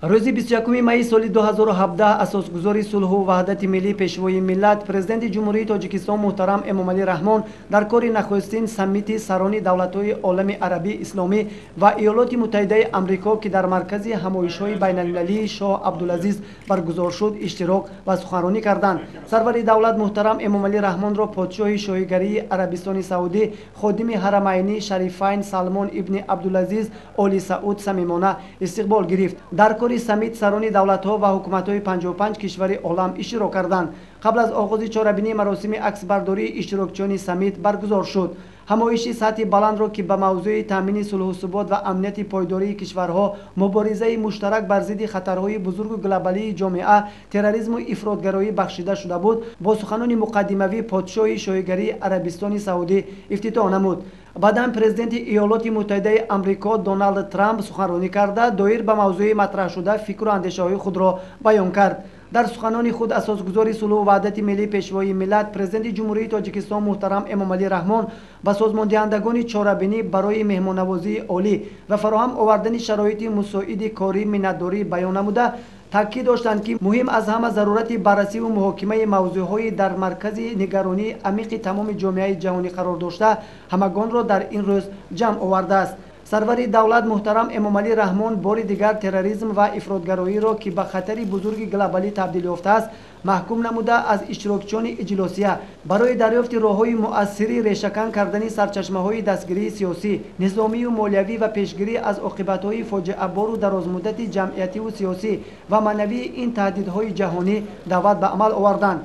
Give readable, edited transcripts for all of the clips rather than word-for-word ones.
روز 21 می سال 2017 اساسگزار صلح و وحدت ملی پیشوای ملت پرزیدنت جمهوری تاجیکستان محترم امامعلی رحمان در کار نخستین سمیت سران دولت‌های عالم عربی اسلامی و ایالات متحده آمریکا که در مرکز همایش‌های بین‌المللی شاه عبدالعزیز برگزار شد اشتراک و سخنرانی کردند. سرور دولت محترم امامعلی رحمان را پادشاه شاهیگری عربستان سعودی خادم حرمین شریفین سلمان ابن عبدالعزیز آل سعود صمیمانه استقبال گرفت. در سمیت سران دولت‌ها و حکومت‌های 55 کشور عالم اشتراک کردند. قبل از آغاز چهاربینی مراسم عکسبرداری اشتراکچیان سمیت برگزار شد. همایش سطح بلند را که به موضوع تامین صلح و ثبات و امنیت پایداری کشورها، مبارزه مشترک بر ضد خطرهای بزرگ گلوبالی جامعه، تروریسم و افراطگرایی بخشیده شده بود، با سخنان مقدموی پادشاه شاهیگری عربستان سعودی افتتاح نمود. بعداً پرزیدنت ایالات متحده آمریکا دونالد ترامپ سخنرانی کرده دایر به موضوع مطرح شده فکر و اندیشه‌های خود را بیان کرد. در سخنان خود اساسگزار صلح و وحدت ملی پیشوای ملت پرزیدنت جمهوری تاجیکستان محترم امامعلی رحمان با سازماندهندگان چهاربینی برای مهمان‌نوازی عالی و فراهم آوردن شرایط مساعد کاری منتداری بیان نموده تاکید داشتند که مهم از همه ضرورت بررسی و محاکمه موضوعهای در مرکز نگرانی عمیق تمام جامعه جهانی قرار داشته همگان را در این روز جمع آورده است. سرور دولت محترم امامعلی رحمان بار دیگر تروریسم و افراطگرایی را که به خطر بزرگ گلوبالی تبدیل یافته است محکوم نموده از اشتراکچیان اجلاسیه برای دریافت راه‌های مؤثری ریشه‌کن کردن سرچشمه‌های دستگیری سیاسی، نظامی و مالیوی و پیشگیری از عاقبت‌های فاجعه‌بار و درازمدت جمعیتی و سیاسی و معنوی این تهدیدهای جهانی دعوت به عمل آوردند.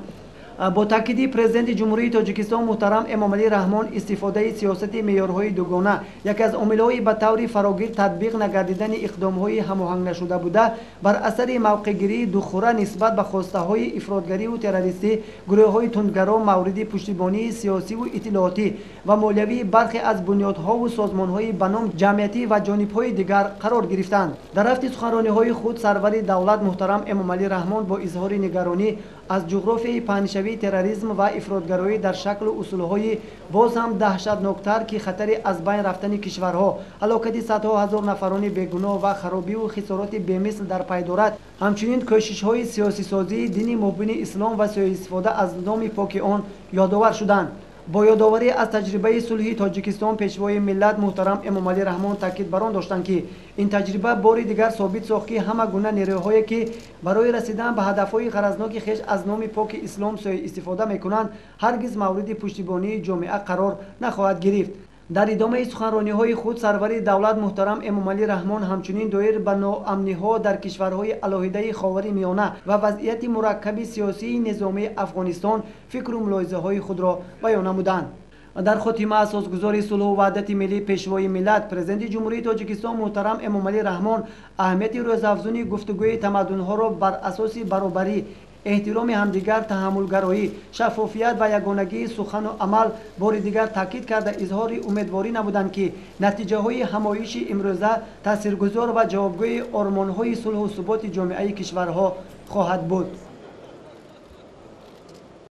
با تاکید پرزیدنت جمهوری تاجیکستان محترم امامعلی رحمان استفاده سیاست معیارهای دوگانه یکی از عامل‌های به طور فراگیر تطبیق نگردیدن اقدام‌های هماهنگ نشده بوده بر اثر موقع‌گیری دوخوره نسبت به خواسته‌های افراطگری و تروریستی گروه‌های تندگرا مورد پشتیبانی سیاسی و اطلاعاتی و مالیوی برخی از بنیادها و سازمان‌های به نام جمعیتی و جانب‌های دیگر قرار گرفتند. در رفت سخنرانی‌های خود سرور دولت محترم امامعلی رحمان با اظهار نگرانی از جغرافیای پهنشوی تروریسم و افراطگرایی در شکل و اصولهای باز هم دهشتناکتر که خطر از بین رفتن کشورها، هلاکت صدها هزار نفران بیگناه و خرابی و خسارات بی‌مثل در پی دارد، همچنین کوشش‌های سیاسی سازی دین مبین اسلام و سوء استفاده از نام پاک آن یادآور شدند. با یادآوری از تجربه صلحی تاجیکستان پیشوای ملت محترم امامعلی رحمان تاکید بر آن داشتند که این تجربه بار دیگر ثابت ساخت که همه گونه نیروهایی که برای رسیدن به هدفهای غرضناک خویش از نام پاک اسلام سوء استفاده میکنند هرگز مورد پشتیبانی جامعه قرار نخواهد گرفت. در ادامه سخنرانی‌های خود سرور دولت محترم امامعلی رحمان همچنین دایر به ناامنی‌ها در کشورهای علاهده خاورمیانه و وضعیت مرکب سیاسی نظامی افغانستان فکر و ملاحظه‌های خود را بیان نمودند. در خاتمه اساسگزار صلح و وحدت ملی پیشوای ملت پرزیدنت جمهوری تاجیکستان محترم امامعلی رحمان اهمیت روزافزون گفتگوی تمدن‌ها را بر اساس برابری، احترام همدیگر، تحملگرایی، شفافیت و یگانگی سخن و عمل بار دیگر تاکید کرده اظهار امیدواری نمودند که نتیجه های همایش امروزه تاثیرگذار و جوابگوی آرمان‌های صلح و ثبات جامعه کشورها خواهد بود.